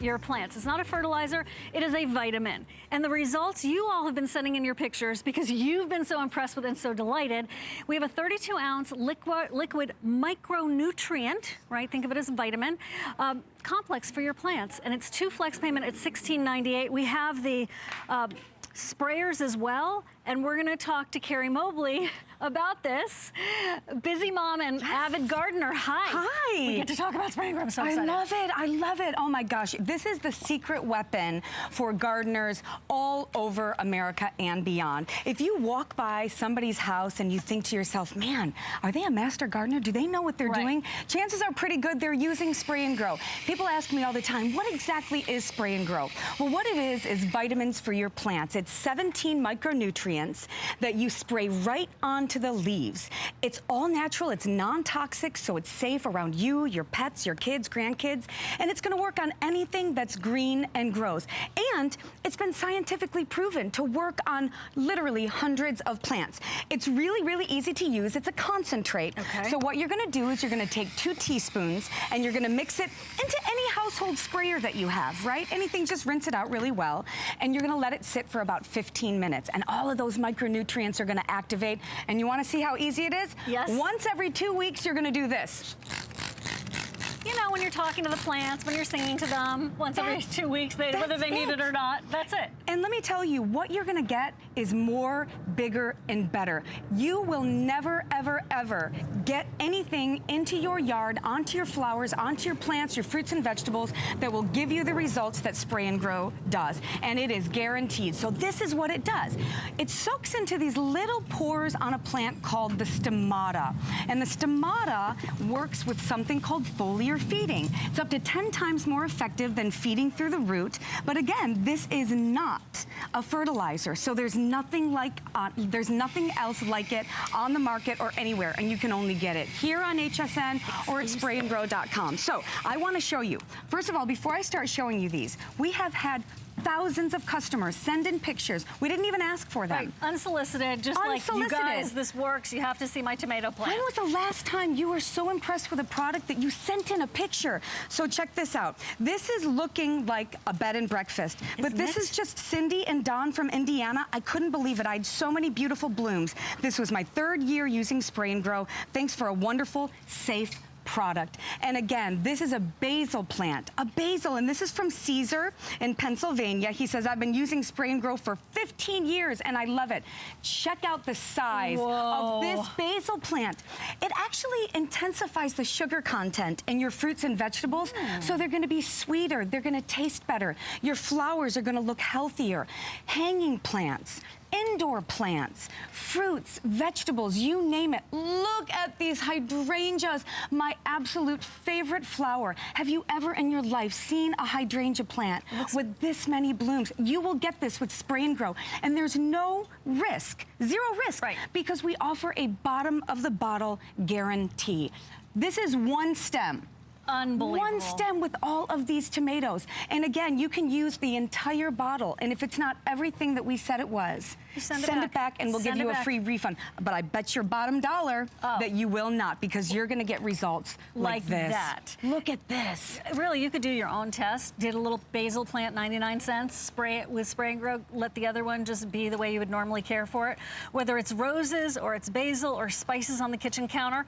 your plants. It's not a fertilizer, it is a vitamin. And the results you all have been sending in your pictures because you've been so impressed with it and so delighted. We have a 32-ounce liquid micronutrient, right? Think of it as a vitamin. Complex for your plants, and it's 2 flex payment at $16.98. We have the sprayers as well, and we're gonna talk to Carrie Mobley about this. Busy mom and avid gardener, hi. Hi. We get to talk about SprayNGrow, I'm so excited. I love it, I love it. Oh my gosh, this is the secret weapon for gardeners all over America and beyond. If you walk by somebody's house and you think to yourself, man, are they a master gardener? Do they know what they're doing? Chances are pretty good they're using SprayNGrow. People ask me all the time, what exactly is SprayNGrow? Well, what it is vitamins for your plants. It's 17 micronutrients that you spray right onto the leaves. It's all natural, it's non-toxic, so it's safe around you, your pets, your kids, grandkids, and it's gonna work on anything that's green and grows. And it's been scientifically proven to work on literally hundreds of plants. It's really, really easy to use. It's a concentrate. Okay. So what you're gonna do is you're gonna take 2 teaspoons and you're gonna mix it into any household sprayer that you have, right? Anything, just rinse it out really well. And you're gonna let it sit for about 15 minutes. And all of those micronutrients are gonna activate. And you wanna see how easy it is? Yes. Once every 2 weeks, you're gonna do this. You know, when you're talking to the plants, when you're singing to them, once every 2 weeks, whether they need it or not, that's it. And let me tell you, what you're gonna get is more, bigger, and better. You will never, ever, ever get anything into your yard, onto your flowers, onto your plants, your fruits and vegetables that will give you the results that SprayNGrow does. And it is guaranteed. So this is what it does. It soaks into these little pores on a plant called the stomata. And the stomata works with something called foliar feeding. It's up to 10 times more effective than feeding through the root. But again, this is not a fertilizer. So there's nothing else like it on the market or anywhere. And you can only get it here on HSN or at SprayNGrow.com. So I want to show you. First of all, before I start showing you these, we have had thousands of customers send in pictures. We didn't even ask for them. Right. Unsolicited, just like, you guys, this works. You have to see my tomato plant. When was the last time you were so impressed with a product that you sent in a picture? So check this out. This is looking like a bed and breakfast, but this is just Cindy and Don from Indiana. I couldn't believe it. I had so many beautiful blooms. This was my 3rd year using SprayNGrow. Thanks for a wonderful, safe product. And again, this is a basil plant, and this is from Caesar in Pennsylvania. He says, I've been using SprayNGrow for 15 years and I love it. Check out the size of this basil plant. It actually intensifies the sugar content in your fruits and vegetables, so they're gonna be sweeter, they're gonna taste better. Your flowers are gonna look healthier. Hanging plants, indoor plants, fruits, vegetables, you name it. Look at these hydrangeas, my absolute favorite flower. Have you ever in your life seen a hydrangea plant with this many blooms? You will get this with SprayNGrow, and there's no risk, 0 risk, because we offer a bottom of the bottle guarantee. This is 1 stem. Unbelievable. 1 stem with all of these tomatoes. And again, you can use the entire bottle. And if it's not everything that we said it was, send it back and we'll give you a free refund. But I bet your bottom dollar that you will not, because you're gonna get results like this. That. Look at this. Really, you could do your own test. Did a little basil plant, 99 cents, spray it with SprayNGrow, let the other one just be the way you would normally care for it. Whether it's roses or it's basil or spices on the kitchen counter,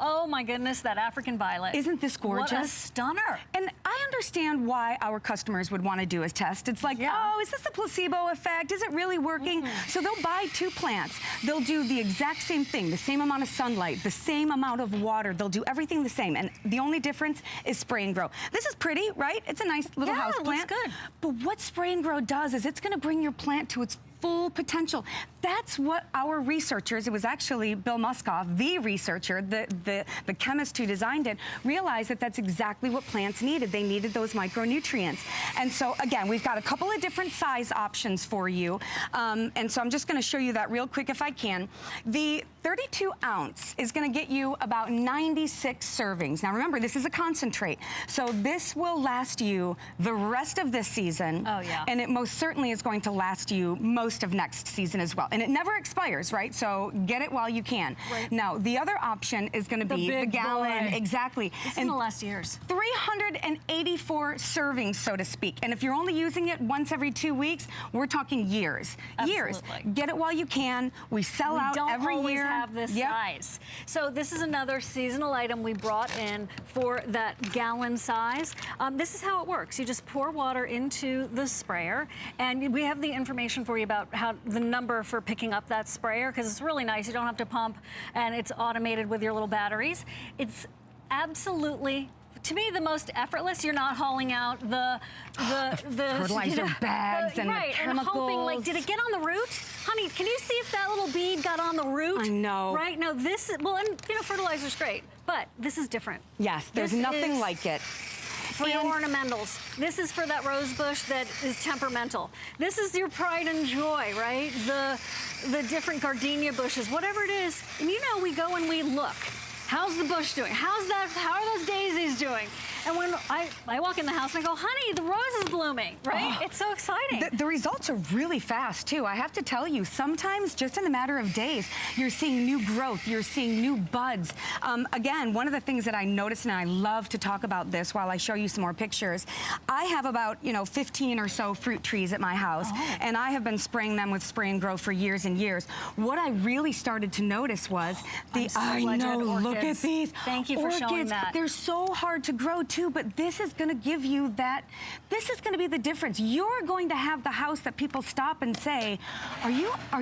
oh my goodness, that African violet. Isn't this gorgeous? What a stunner. And I understand why our customers would want to do a test. It's like, oh, is this a placebo effect? Is it really working? So they'll buy 2 plants. They'll do the exact same thing, the same amount of sunlight, the same amount of water. They'll do everything the same. And the only difference is SprayNGrow. This is pretty, right? It's a nice little house plant. Looks good. But what SprayNGrow does is it's going to bring your plant to its full potential. That's what our researchers, it was actually Bill Muskoff, the researcher, the chemist who designed it, realized that that's exactly what plants needed. They needed those micronutrients. And so again, we've got a couple of different size options for you. And so I'm just gonna show you that real quick if I can. The 32 ounce is gonna get you about 96 servings. Now remember, this is a concentrate, so this will last you the rest of this season. Oh, yeah. And it most certainly is going to last you most of next season as well. And it never expires, right? So get it while you can. Right. Now, the other option is gonna be the gallon. Boy. Exactly. This is gonna last years. 384 servings, so to speak. And if you're only using it once every 2 weeks, we're talking years. Years. Absolutely. Get it while you can. We sell out every always year. Have this size. So this is another seasonal item we brought in for that gallon size. This is how it works. You just pour water into the sprayer, and we have the information for you about how the number for picking up that sprayer, because it's really nice. You don't have to pump, and it's automated with your little batteries. It's absolutely, to me, the most effortless. You're not hauling out the fertilizer bags and right, the chemicals. And hoping, like, did it get on the root? Honey, can you see if that little bead got on the root? I know. Right? No, this, well, and you know, fertilizer's great, but this is different. Yes, there's nothing like it. For your ornamentals. This is for that rose bush that is temperamental. This is your pride and joy, right? The different gardenia bushes, whatever it is. And you know, we go and we look. How's the bush doing? How are those daisies doing? And when I walk in the house and I go, honey, the rose is blooming, right? Oh, it's so exciting. The results are really fast, too. I have to tell you, sometimes just in a matter of days, you're seeing new growth, you're seeing new buds. Again, one of the things that I noticed, and I love to talk about this while I show you some more pictures, I have about, 15 or so fruit trees at my house, and I have been spraying them with SprayNGrow for years and years. What I really started to notice was look at these. Thank you for showing that. They're so hard to grow too, but this is going to give you that. This is going to be the difference. You're going to have the house that people stop and say, "Are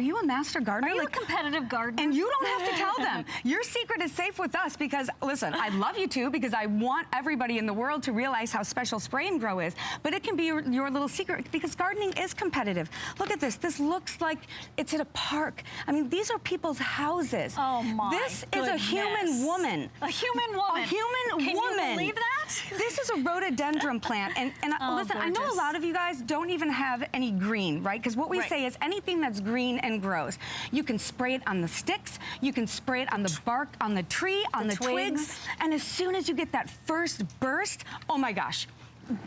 you a master gardener? Are you a competitive gardener?" And you don't have to tell them. Your secret is safe with us because, listen, I love you too because I want everybody in the world to realize how special SprayNGrow is. But it can be your little secret because gardening is competitive. Look at this. This looks like it's at a park. I mean, these are people's houses. Oh my This goodness. is a human woman. A human woman. A human Can woman. you believe that? This is a rhododendron plant. And listen, I know a gorgeous. lot of you guys don't even have any green, right? Because what we say is anything that's green and grows. You can spray it on the sticks. You can spray it on the bark, on the tree, on the twigs. And as soon as you get that first burst, oh my gosh.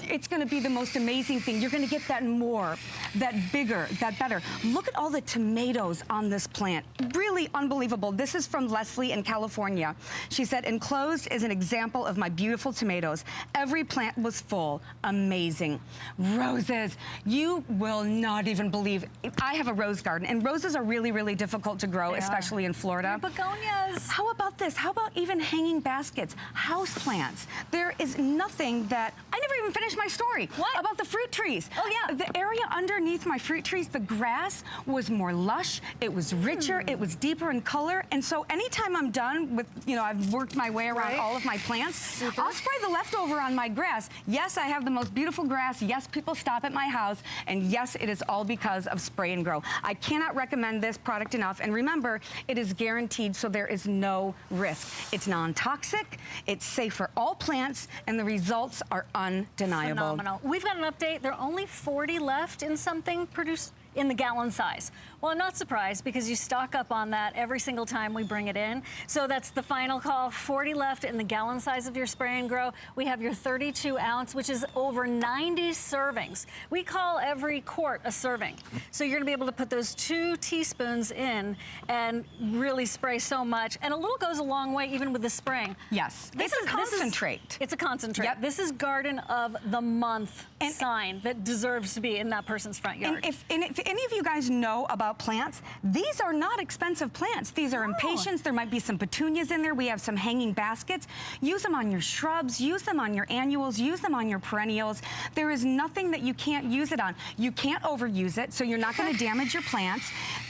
It's going to be the most amazing thing. You're going to get that more, that bigger, that better. Look at all the tomatoes on this plant. Really unbelievable. This is from Leslie in California. She said, enclosed is an example of my beautiful tomatoes. Every plant was full. Amazing. Roses. You will not even believe. I have a rose garden, and roses are really, really difficult to grow, especially in Florida. Begonias. How about this? How about even hanging baskets? House plants. There is nothing that... I never even finished my story. What? About the fruit trees. Oh, yeah. The area underneath my fruit trees, the grass was more lush, it was richer, it was deeper in color. And so anytime I'm done with, I've worked my way around all of my plants, I'll spray the leftover on my grass. Yes, I have the most beautiful grass. Yes, people stop at my house. And yes, it is all because of SprayNGrow. I cannot recommend this product enough. And remember, it is guaranteed, so there is no risk. It's non-toxic, it's safe for all plants, and the results are undeniable. Phenomenal. We've got an update. There are only 40 left in something produced in the gallon size. Well, I'm not surprised because you stock up on that every single time we bring it in. So that's the final call. 40 left in the gallon size of your SprayNGrow. We have your 32 ounce, which is over 90 servings. We call every quart a serving. So you're gonna be able to put those 2 teaspoons in and really spray so much. And a little goes a long way even with the spraying. Yes, it's a concentrate. It's a concentrate. Yep. This is Garden of the Month sign that deserves to be in that person's front yard. And if any of you guys know about plants, these are not expensive plants. These are impatiens. There might be some petunias in there. We have some hanging baskets. Use them on your shrubs. Use them on your annuals. Use them on your perennials. There is nothing that you can't use it on. You can't overuse it, so you're not going to damage your plants.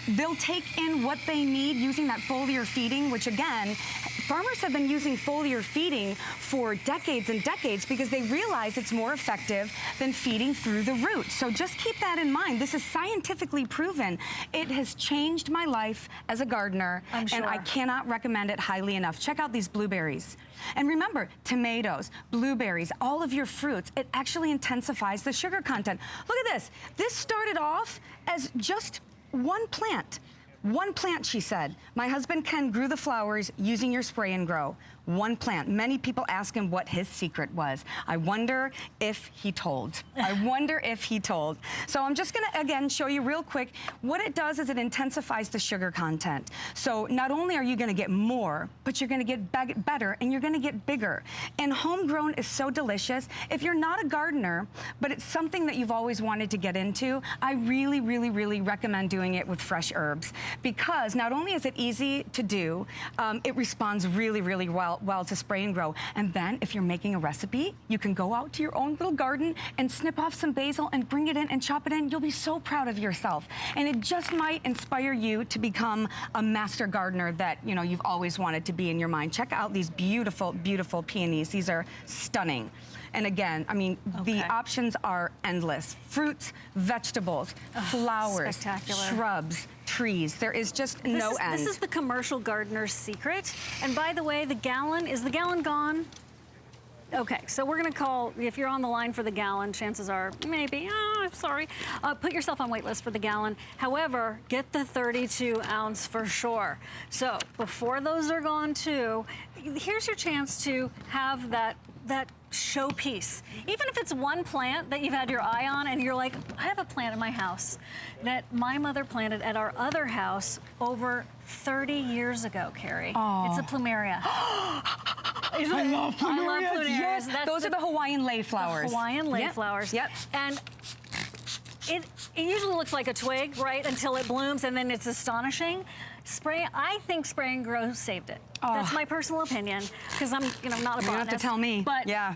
They'll take in what they need using that foliar feeding, which again, farmers have been using foliar feeding for decades and decades because they realize it's more effective than feeding through the roots. So just keep that in mind. This is scientifically proven. It has changed my life as a gardener, I'm sure. and I cannot recommend it highly enough. Check out these blueberries. And remember, tomatoes, blueberries, all of your fruits, it actually intensifies the sugar content. Look at this. This started off as just one plant. One plant, she said. My husband Ken grew the flowers using your spray and grow. One plant. Many people ask him what his secret was. I wonder if he told. I wonder if he told. So I'm just gonna, again, show you real quick. What it does is it intensifies the sugar content. So not only are you gonna get more, but you're gonna get better and you're gonna get bigger. And homegrown is so delicious. If you're not a gardener, but it's something that you've always wanted to get into, I really, really, really recommend doing it with fresh herbs, because not only is it easy to do, it responds really, really well to spray and grow. And then if you're making a recipe, you can go out to your own little garden and snip off some basil and bring it in and chop it in. You'll be so proud of yourself. And it just might inspire you to become a master gardener that, you know, you've always wanted to be in your mind. Check out these beautiful, beautiful peonies. These are stunning. And again, I mean, the options are endless. Fruits, vegetables, flowers, shrubs, trees. There is just no end. This is the commercial gardener's secret. And by the way, the gallon, is the gallon gone? Okay, so we're gonna call, if you're on the line for the gallon, chances are maybe, I'm sorry, put yourself on wait list for the gallon. However, get the 32 ounce for sure. So before those are gone too, here's your chance to have that showpiece. Even if it's one plant that you've had your eye on and you're like, I have a plant in my house that my mother planted at our other house over 30 years ago, Carrie. Oh. It's a plumeria. I love plumerias. I love plumerias. Yes. Those are the Hawaiian lay flowers. Hawaiian lay flowers. Yep. And it usually looks like a twig, right, until it blooms, and then it's astonishing. I think Spray and Grow saved it. Oh. That's my personal opinion, because I'm, you know, not a botanist. You have to tell me. But yeah,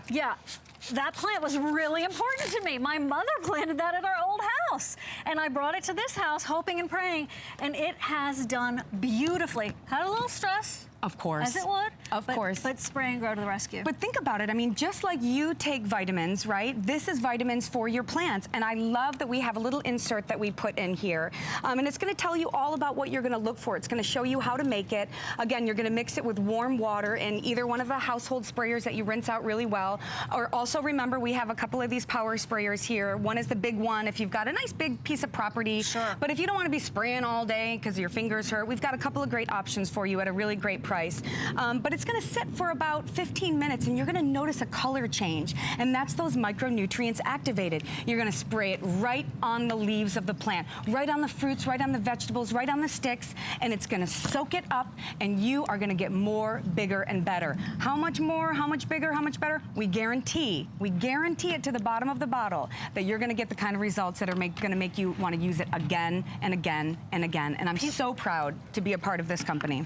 that plant was really important to me. My mother planted that at our old house, and I brought it to this house, hoping and praying, and it has done beautifully. Had a little stress. Of course. As it would. Of course. But Spray and Grow to the rescue. But think about it. I mean, just like you take vitamins, right? This is vitamins for your plants. And I love that we have a little insert that we put in here. And it's going to tell you all about what you're going to look for. It's going to show you how to make it. Again, you're going to mix it with warm water in either one of the household sprayers that you rinse out really well. Or also remember, we have a couple of these power sprayers here. One is the big one if you've got a nice big piece of property. Sure. But if you don't want to be spraying all day because your fingers hurt, we've got a couple of great options for you at a really great price. But it's going to sit for about 15 minutes and you're going to notice a color change, and that's those micronutrients activated. You're going to spray it right on the leaves of the plant, right on the fruits, right on the vegetables, right on the sticks, and it's going to soak it up, and you are going to get more, bigger, and better. How much more, how much bigger, how much better? We guarantee it to the bottom of the bottle that you're going to get the kind of results that are going to make you want to use it again and again and again. And I'm so proud to be a part of this company.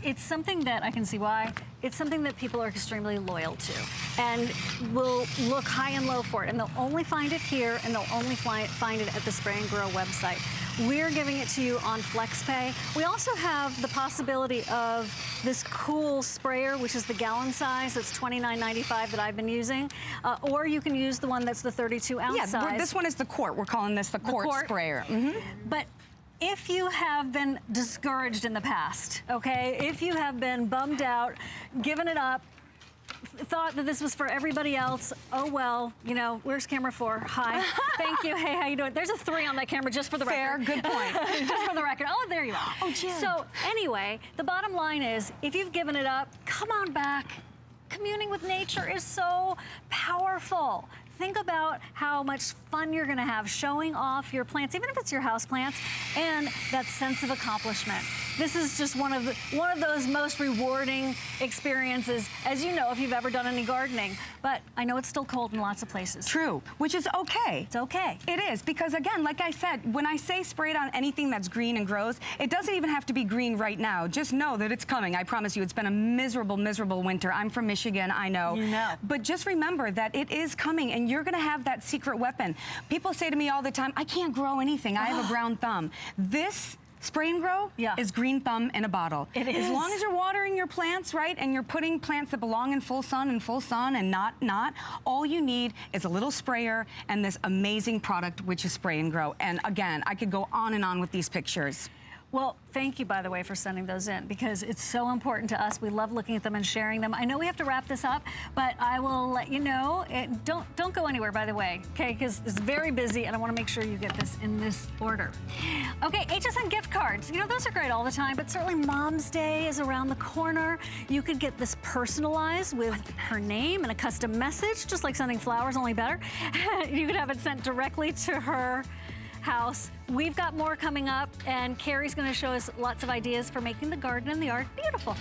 It's something that I can see why. It's something that people are extremely loyal to and will look high and low for it. And they'll only find it here, and they'll only find it at the Spray and Grow website. We're giving it to you on FlexPay. We also have the possibility of this cool sprayer, which is the gallon size. That's $29.95 that I've been using. Or you can use the one that's the 32-ounce size. Yeah, this one is the quart. We're calling this the quart sprayer. Mm-hmm. But if you have been discouraged in the past, okay, if you have been bummed out, given it up, thought that this was for everybody else, oh well, you know, where's camera 4? Hi, thank you, hey, how you doing? There's a 3 on that camera just for the record. Fair, good point. Just for the record. Oh, there you are. Oh, Jim. So anyway, the bottom line is, if you've given it up, come on back. Communing with nature is so powerful. Think about how much fun you're gonna have showing off your plants, even if it's your house plants, and that sense of accomplishment. This is just one of those most rewarding experiences, as you know, if you've ever done any gardening. But I know it's still cold in lots of places. True, which is okay. It's okay. It is, because again, like I said, when I say spray it on anything that's green and grows, it doesn't even have to be green right now. Just know that it's coming. I promise you, it's been a miserable, miserable winter. I'm from Michigan, I know. You know. But just remember that it is coming, and you're gonna have that secret weapon. People say to me all the time, I can't grow anything. I have a brown thumb. This Spray and Grow is green thumb in a bottle. It is. As long as you're watering your plants, right, and you're putting plants that belong in full sun and not, all you need is a little sprayer and this amazing product, which is Spray and Grow. And again, I could go on and on with these pictures. Well, thank you, by the way, for sending those in, because it's so important to us. We love looking at them and sharing them. I know we have to wrap this up, but I will let you know. Don't go anywhere, by the way, okay? Because it's very busy, and I want to make sure you get this in this order. Okay, HSN gift cards. You know, those are great all the time, but certainly Mom's Day is around the corner. You could get this personalized with her name and a custom message, just like sending flowers, only better. You could have it sent directly to her house. We've got more coming up, and Carrie's going to show us lots of ideas for making the garden and the art beautiful.